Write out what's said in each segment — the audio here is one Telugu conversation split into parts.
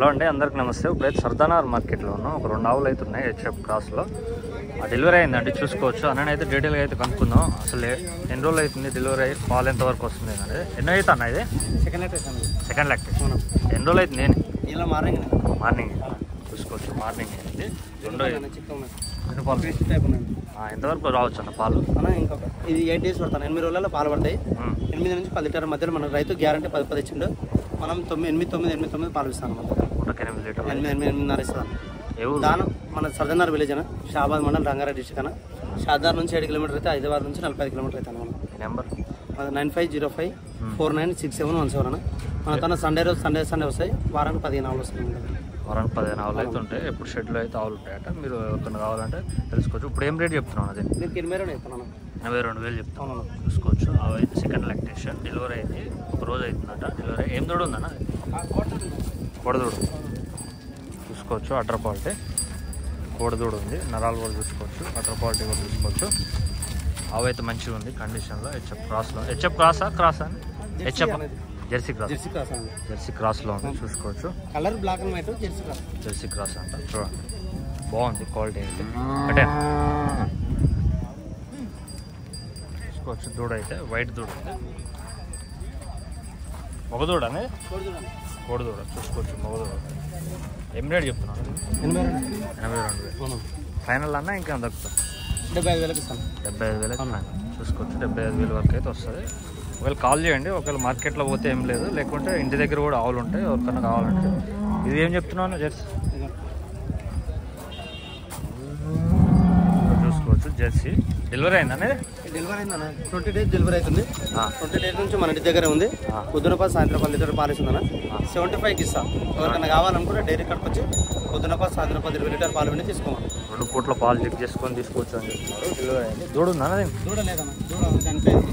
హలో అండి, అందరికి నమస్తే. ఇప్పుడైతే సర్దానార్ మార్కెట్లో ఉన్నాం. ఒక 2 ఆవులు అయితే ఉన్నాయి హెచ్ఎఫ్ క్రాస్లో. డెలివరీ అయిందండి, చూసుకోవచ్చు. అన్నైతే డీటెయిల్గా అయితే కనుక్కుందాం. అసలు ఎన్ని రోజులు అవుతుంది డెలివరీ అయ్యి, పాలు ఎంతవరకు వస్తుంది అనేది. ఎన్నో అయితే అన్న ఇది సెకండ్ లాక్టేషన్. ఎన్ని రోజులు అయితే నేను ఇలా మార్నింగ్ చూసుకోవచ్చు. మార్నింగ్ అయింది. ఎంతవరకు రావచ్చు అన్న పాలు? ఇంకొక ఇది 8 days పడతాను. 8 రోజుల్లో పాలు పడతాయి. 8 నుంచి 10 లీటర్ మధ్యలో మన రైతు గ్యారంటీ 10 ఇచ్చిండు. మనం 8 పాలు ఇస్తాను. 8 లీటర్లు 8.5 ఇస్తాను. దానం మన సర్దానార్ విలేజ్ అన్న, షాబాద్ మండల్, రంగారెడ్డి డిస్ట్రిక్ట్ అన్న. షాదార్ నుంచి 7 కిలోమీటర్ అయితే, హైదరాబాద్ నుంచి 45 కిలోమీటర్ అయితే అన్న. నెంబర్ 9505496717 అన్న. మన తన సండే వస్తాయి. వారానికి 15 ఆవులు వస్తాయి. వారానికి 15 ఆవులు అయితే ఉంటాయి. ఎప్పుడు షెడ్లో అయితే ఆవులు ఉంటాయట. మీరు ఎవరికైనా కావాలంటే తెలుసుకోవచ్చు. ఇప్పుడు ఏం రేట్ చెప్తున్నాను? అది నేను 82 చెప్తున్నాను. 82,000 చెప్తాను. చూసుకోవచ్చు. అవి అయితే సెకండ్ లాక్టేషన్. డెలివరీ అయింది. ఒక రోజు అవుతుందట డెలివరీ. ఏం దూడ ఉందన్న? కోడదూడు చూసుకోవచ్చు. అడ్డర్ క్వాలిటీ కోడదూడు ఉంది. నరాలు కూడా చూసుకోవచ్చు. అడ్డర్ క్వాలిటీ కూడా చూసుకోవచ్చు. అవి అయితే మంచిగా ఉంది కండిషన్లో. హెచ్ఎఫ్ క్రాస్లో. హెచ్ఎఫ్ క్రాసా అని హెచ్ఎఫ్ జెర్సీ క్రాస్లో ఉంది. చూసుకోవచ్చు. Colour black and white jersey cross అంట. చూడండి, బాగుంది క్వాలిటీ అయితే. అంటే చూసుకోవచ్చు. దూడ అయితే వైట్ దూడ ఉంది. ఒక దూడ అనేది కోడి దూడ. చూసుకోవచ్చు. మగ దూడ. ఏం రేట్ చెప్తున్నాను? 82,000 ఫైనల్ అన్న. ఇంకా దక్కుతుంది 75,000 ఇస్తాను. 75,000 చూసుకోవచ్చు. 75,000 వరకు అయితే వస్తుంది. ఒకవేళ కాల్ చేయండి. ఒకవేళ మార్కెట్లో పోతే ఏం లేదు, లేకుంటే ఇంటి దగ్గర కూడా ఆవులు ఉంటాయి. ఎవరికన్నా కావాలంటే. ఇది ఏం చెప్తున్నాను? జెర్సీ చూసుకోవచ్చు. జెర్సీ డెలివరీ అయిందని. డెలివరీ అయిందన్న. 20 days డెలివరీ అవుతుంది. 20 days నుంచి మన ఇంటి దగ్గర ఉంది. పొద్దున పాలు, సాయంత్రం 10 లీటర్ పాలు ఇస్తుందన్న. 75కి ఇస్తాను. ఎవరికైనా కావాలనుకుంటే డైరీ కట్కి వచ్చి పొద్దున పాలు, సాయంత్రం 10 లీటర్ పాలు విని తీసుకోవాలి. 2 పూట్ల పాలు చెక్ చేసుకొని తీసుకోవచ్చు అని చెప్తున్నారు. డెలివరీ అయింది. దూడ ఉందా? దూడ లేదన్న. దూడ చనిపోయింది.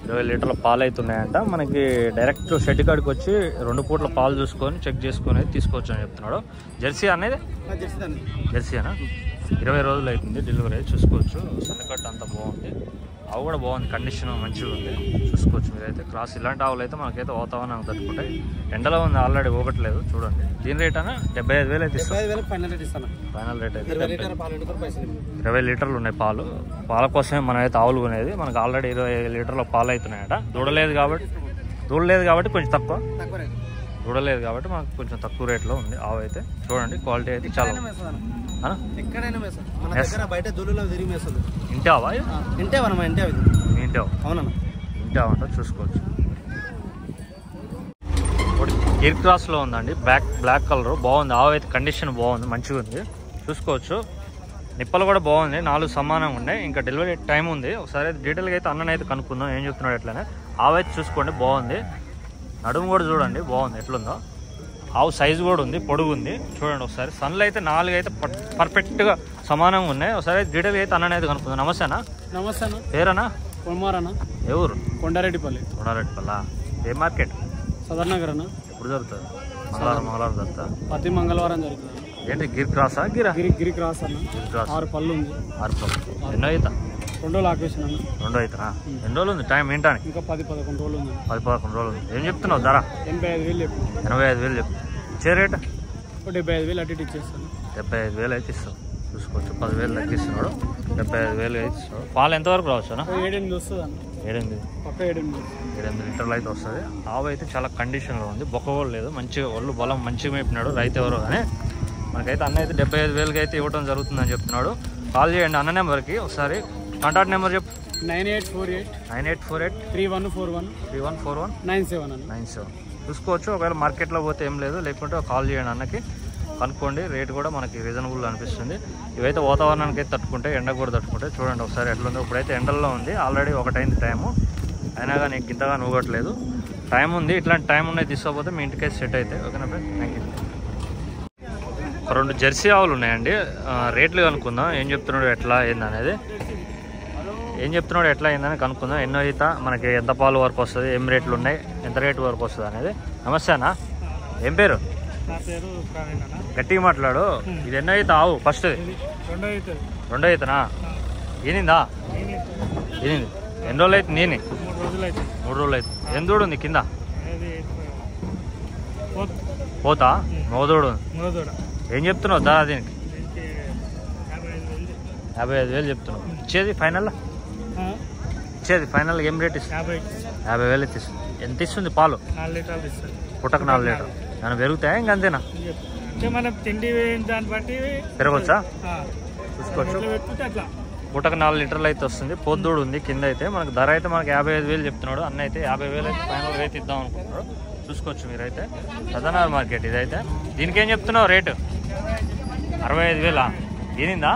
20 లీటర్ల పాలు అవుతున్నాయంట. మనకి డైరెక్ట్ షెడ్ కాడికి వచ్చి 2 పూట్ల పాలు చూసుకొని చెక్ చేసుకొని అయితే తీసుకోవచ్చు అని చెప్తున్నాడు. జెర్సీ అనేది జెర్సీ అన్న. 20 రోజులు అవుతుంది డెలివరీ. చూసుకోవచ్చు. సన్నకట్టు అంతా బాగుంది. అవి కూడా బాగుంది. కండిషన్ మంచిగా ఉంది. చూసుకోవచ్చు మీరైతే. క్రాస్ ఇలాంటి ఆవులు అయితే మనకైతే వాతావరణం తట్టుకుంటాయి. ఎండలో ఉంది ఆల్రెడీ, పోగట్లేదు. చూడండి. దీని రేట్ అన్న 75,000 అయితే ఫైనల్ రేట్ అయితే 20 లీటర్లు ఉన్నాయి పాలు. పాల కోసమే మనం అయితే ఆవులు కొనేది. మనకు ఆల్రెడీ 20 లీటర్ల పాలు అవుతున్నాయట. దూడలేదు కాబట్టి కొంచెం తక్కువ. దూడలేదు కాబట్టి మనకు కొంచెం తక్కువ రేట్లో ఉంది ఆవు అయితే. చూడండి, క్వాలిటీ అయితే చాలా ఇంటావా? ఇంటావంట. చూసుకోవచ్చు. గిర్ క్రాస్లో ఉందండి. బ్లాక్ కలర్ బాగుంది. ఆవు అయితే కండిషన్ బాగుంది, మంచిగా ఉంది. చూసుకోవచ్చు. నిప్పలు కూడా బాగుంది. 4 సమానంగా ఉన్నాయి. ఇంకా డెలివరీ టైం ఉంది. ఒకసారి డీటెయిల్గా అయితే అన్ననైతే కనుక్కుందాం ఏం చెప్తున్నాడు ఎట్లనే. ఆవు అయితే చూసుకోండి, బాగుంది. నడుము కూడా చూడండి బాగుంది ఎట్లుందో. ఆవు సైజు కూడా ఉంది, పొడుగు ఉంది. చూడండి ఒకసారి. సన్లు అయితే 4 అయితే పర్ఫెక్ట్గా సమానంగా ఉన్నాయి. ఒకసారి డీటెయిల్గా అయితే అన్ననైతే కనుక్కుందాం. నమస్తే అన్న. పేరన్నా? ఏ ఊరు? కొండారెడ్డిపల్లి. ఏ మార్కెట్? సదర్నగర్ అన్న. ఎప్పుడు జరుగుతుంది? మంగళవారం జరుగుతా? ప్రతి మంగళవారం జరుగుతుంది. ఏంటి గిర్ క్రాసా? గిరి క్రాస్ అన్న. 6 పళ్ళు ఉంది. 6 పళ్ళు. ఎన్నో అవుతా? 2 లాకేషన్ అన్న. 2 అవుతానా? ఎన్ని రోజులు ఉంది టైం ఏంటానికి? ఇంకా 10-11 రోజులు ఉంది. 10-11 రోజులు ఉంది. ఏం చెప్తున్నావు ధర? 85,000 చెప్పు. 85,000 చెప్పు. ఇచ్చే రేట్ 75,000 అటు ఇటు ఇచ్చేస్తాను. 75,000 అయితే ఇస్తావు. చూసుకోవచ్చు. 10,000 తగ్గిస్తున్నాడు. 75,000 అయితే ఇస్తున్నాడు. పాలు ఎంతవరకు రావచ్చు అన్న? 7-8 వస్తుంది అన్న. 7 లీటర్లు అయితే వస్తుంది. ఆవు అయితే చాలా కండిషన్లో ఉంది. బొక్క కూడా లేదు. మంచిగా ఒళ్ళు బలం మంచిగా మేపినాడు రైతు ఎవరు అని. మనకైతే అన్న అయితే 75,000 అయితే ఇవ్వడం జరుగుతుందని చెప్తున్నాడు. కాల్ చేయండి అన్న నెంబర్కి. ఒకసారి కాంటాక్ట్ నెంబర్ చెప్పు. 9848 3141 97 చూసుకోవచ్చు. ఒకవేళ మార్కెట్లో పోతే ఏం లేదు, లేకుంటే కాల్ చేయండి అన్నకి, కనుక్కోండి. రేట్ కూడా మనకి రీజనబుల్ అనిపిస్తుంది. ఇవైతే వాతావరణానికి అయితే తట్టుకుంటే, ఎండ కూడా తట్టుకుంటే. చూడండి ఒకసారి ఎట్లుందో. ఇప్పుడైతే ఎండల్లో ఉంది. ఆల్రెడీ 1 అయింది టైము. అయినా కానీ ఇంతగా ఊగట్లేదు. టైం ఉంది. ఇట్లాంటి టైం ఉన్నాయి తీసుకోకపోతే మీ ఇంటికైతే సెట్ అవుతాయి. ఓకేనా ఫ్రెండ్? Thank you. 2 జెర్సీ ఆవులు ఉన్నాయండి. రేట్లు కనుక్కుందాం. ఏం చెప్తున్నాడు ఎట్లా అయిందనేది. కనుక్కుందాం. ఎన్నో అయితే మనకి ఎంత పాలు వరకు వస్తుంది, ఏం రేట్లు ఉన్నాయి, ఎంత రేటు వరకు వస్తుంది అనేది. నమస్తే అన్న. ఏం పేరు? గట్టిగా మాట్లాడు. ఇది ఎన్నో అయితే ఆవు? ఫస్ట్ 2 అవుతానా? ఈనిందా? ఈనింది. ఎన్ని రోజులు అయితే? 3 రోజులు అయితే. ఎంత దూడు ఉంది కింద? పోతా మోదోడు ఏం చెప్తున్నావు ధర దీనికి? 55,000 చెప్తున్నావు. ఇచ్చేది ఫైనల్ ఏం రేట్ ఇస్తుంది? 50,000 ఇస్తుంది. ఎంత ఇస్తుంది పాలు? 4 లీటర్లు ఇస్తుంది. పూటకు 4 లీటర్. ఏమైనా పెరుగుతాయా ఇంక అంతేనా? మనం తిండి దాన్ని బట్టి పెరగవచ్చా? చూసుకోవచ్చు. పూటకు 4 లీటర్లు అయితే వస్తుంది. పొద్దుడు ఉంది కింద అయితే. మనకు ధర అయితే మనకు 55,000 చెప్తున్నాడు అన్న అయితే. 50,000 అయితే ఫైనల్ అయితే ఇద్దాం అనుకుంటున్నాడు. చూసుకోవచ్చు మీరైతే. సదనార్ మార్కెట్ ఇదైతే. దీనికి ఏం చెప్తున్నావు రేటు? 65,000. దీనిందా?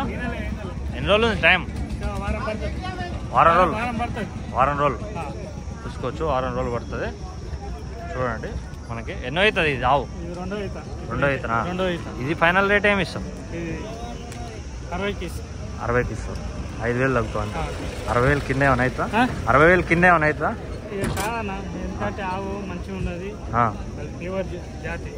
ఎన్ని రోజులు ఉంది టైం? వారం రోజులు చూసుకోవచ్చు. వారం రోజులు పడుతుంది. చూడండి మనకి ఎన్నో అవుతుంది ఇది ఆవు? రెండో అవుతున్నా. ఇది ఫైనల్ రేట్ ఏమి ఇస్తాం? 60కి ఇస్తాం. 5,000 తగ్గుతుంది. 60,000 కింద ఏమైనా అవుతుందా? 60,000 కింద ఏమైనా అవుతుందా? ప్యూర్ జాతి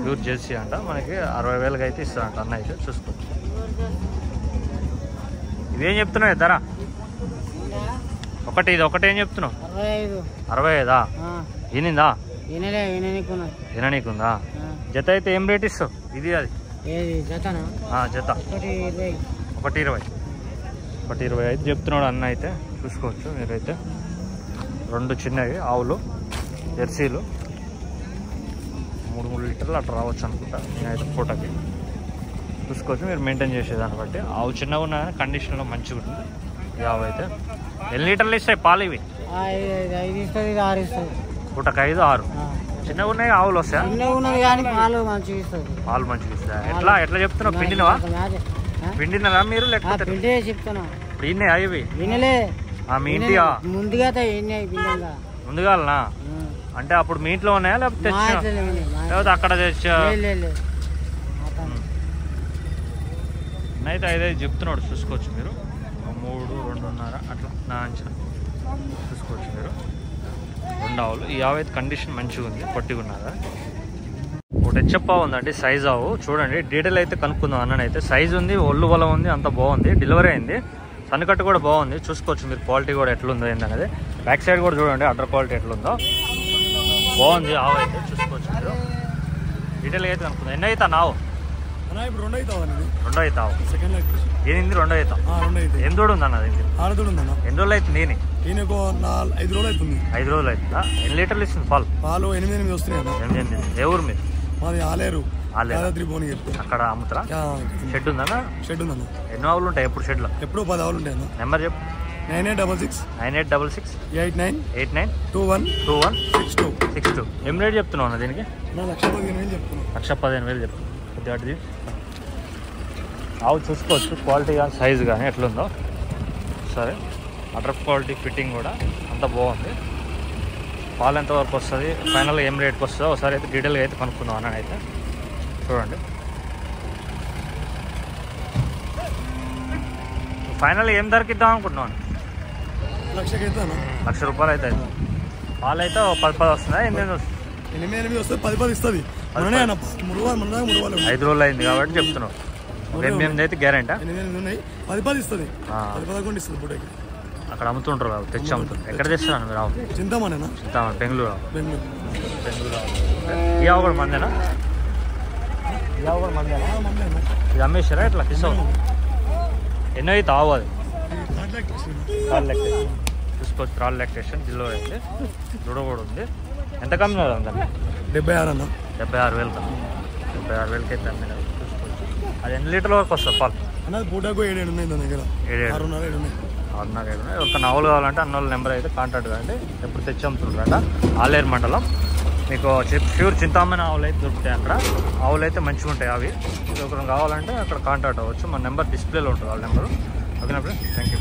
ప్యూర్ జెర్సీ అంట. మనకి 60,000 అయితే ఇస్తారంట అన్న అయితే. చూసుకోవచ్చు. ఇవేం చెప్తున్నావు ధర? ఇది ఒకటి ఏం చెప్తున్నావు? 65. ఈనిందా? ఈననీకుందా? జత అయితే ఏం రేట్ ఇస్తావు? ఇది అది జత 120 అయితే చెప్తున్నాడు అన్న అయితే. చూసుకోవచ్చు మీరైతే. 2 చిన్నవి ఆవులు జెర్సీలు 3 లీటర్లు అట్లా రావచ్చు అనుకుంటా నేనైతే పూటకి. చూసుకోవచ్చు మీరు మెయింటైన్ చేసేదాన్ని బట్టి. ఆవు చిన్నగా ఉన్నా కానీ కండిషన్లో మంచిగా ఉంటుంది. ఈ ఆవు అయితే ఎన్ని లీటర్లు ఇస్తాయి పాలు? ఇవి పూటకు 5, 6 చిన్నగా ఉన్నాయి ఆవులు వస్తాయి. పాలు మంచిగా ఇస్తాయి. ఎట్లా చెప్తున్నావు? పిండినరా మీరు? లేకపోతే ఇప్పుడు ఇన్నాయా ఇవి? మీ ఇంటి ముందుగాలనా? అంటే అప్పుడు మీ ఇంట్లో ఉన్నాయా లేకపోతే తెచ్చా? లేకపోతే అక్కడ తెచ్చా? అయితే 5 చెప్తున్నాడు. చూసుకోవచ్చు మీరు. 3, 2.5 అట్లా నా అంచనా. చూసుకోవచ్చు మీరు. 2 ఆవులు. ఈ ఆవు అయితే కండిషన్ మంచిగా ఉంది. పొట్టిగా ఉన్నదా? ఒకటి హెచ్చప్ప ఉందండి సైజ్ ఆవు. చూడండి డీటెయిల్ అయితే కనుక్కుందాం అన్ననైతే. సైజ్ ఉంది, ఒళ్ళు బలం ఉంది, అంత బాగుంది. డెలివరీ అయింది. సన్నకట్టు కూడా బాగుంది. చూసుకోవచ్చు మీరు క్వాలిటీ కూడా ఎట్లుందో ఏందనేది. బ్యాక్ సైడ్ కూడా చూడండి అడ్డర్ క్వాలిటీ ఎట్లుందో. బాగుంది ఆవు అయితే. చూసుకోవచ్చు మీరు. డీటెయిల్గా అయితే కనుక్కుందాం. ఎన్ని అవుతా నావు? 2 అవుతావు. ఏనింది 2 అవుతావు. ఎన్ని రోజులు ఉంది అన్నది? ఎన్ని రోజులు అవుతుంది? 5 రోజులు అవుతుంది. 5 రోజులు అవుతుందా? ఎన్ని లీటర్లు ఇస్తుంది పాలు? 8 వస్తున్నాయి. ఏ ఊరు మీరు? ఆలేరు. అక్కడ అమ్ముతారా? షెడ్ ఉందన్నా? షెడ్ ఉందన్న. ఎన్నో ఆవులు ఉంటాయి ఎప్పుడు షెడ్ లో? ఎప్పుడు 10 ఆవులు ఉంటాయి అన్న. నెంబర్ చెప్పు. 9866 89 2162. ఏం రేట్ చెప్తున్నావు అన్న దీనికి? 1,15,000 చెప్తున్నావు. కొద్దిగా ఆవు చూసుకోవచ్చు క్వాలిటీ కానీ సైజు కానీ ఎట్లుందో. సరే అడ్రఫ్ క్వాలిటీ ఫిట్టింగ్ కూడా అంత బాగుంది. పాలు ఎంతవరకు వస్తుంది, ఫైనల్గా ఏం రేట్కి వస్తుందో ఒకసారి అయితే డీటెయిల్గా అయితే కనుక్కుందాం అని అయితే. చూడండి ఫైనల్ ఏం ధరకి ఇద్దాం అనుకుంటున్నాను? 1,00,000 రూపాయలు అయితే. పాలు అయితే 10 వస్తుందా? 8 వస్తుంది? 10 ఇస్తుంది. 5 రోజులు అయింది కాబట్టి చెప్తున్నావు. 8 అయితే గ్యారెంటీ. 10 ఇస్తుంది. అక్కడ అమ్ముతుంటారు రావు, తెచ్చి అమ్ముతుంటారు. ఎక్కడ తెస్తున్నాను మీరు? రావు చింతామణి. బెంగళూరు. ఈ ఆవు కూడా మందేనా? ఇది అమ్మేశారా ఇట్లా తీసుకో? ఎన్నో అయితే ఆవు అది? చూసుకోవచ్చు. 3 లాక్టేషన్ డెలివరీ అయితే. దూడ కూడా ఉంది. ఎంత కమ్మినా ఉందండి? 76,000 76,000 అయితే అమ్మినా. చూసుకోవచ్చు. అది ఎన్ని లీటర్ల వరకు వస్తుంది పాలు? పూటకు 7 ఉన్నాయి దగ్గర. 6.5 ఒక నవ్వులు కావాలంటే అన్నోళ్ళ నెంబర్ అయితే కాంటాక్ట్ కాండి. ఎప్పుడు తెచ్చి అమ్ముతుంటారట. ఆలేరు మండలం. మీకు ప్యూర్ చింతామణి ఆవులు అయితే దొరుకుతాయి అక్కడ. ఆవులు అయితే మంచిగా ఉంటాయి అవి. ఒకరు కావాలంటే అక్కడ కాంటాక్ట్ అవ్వచ్చు. మన నెంబర్ డిస్ప్లేలో ఉంటుంది వాళ్ళ నెంబరు. ఓకేనా? Thank you.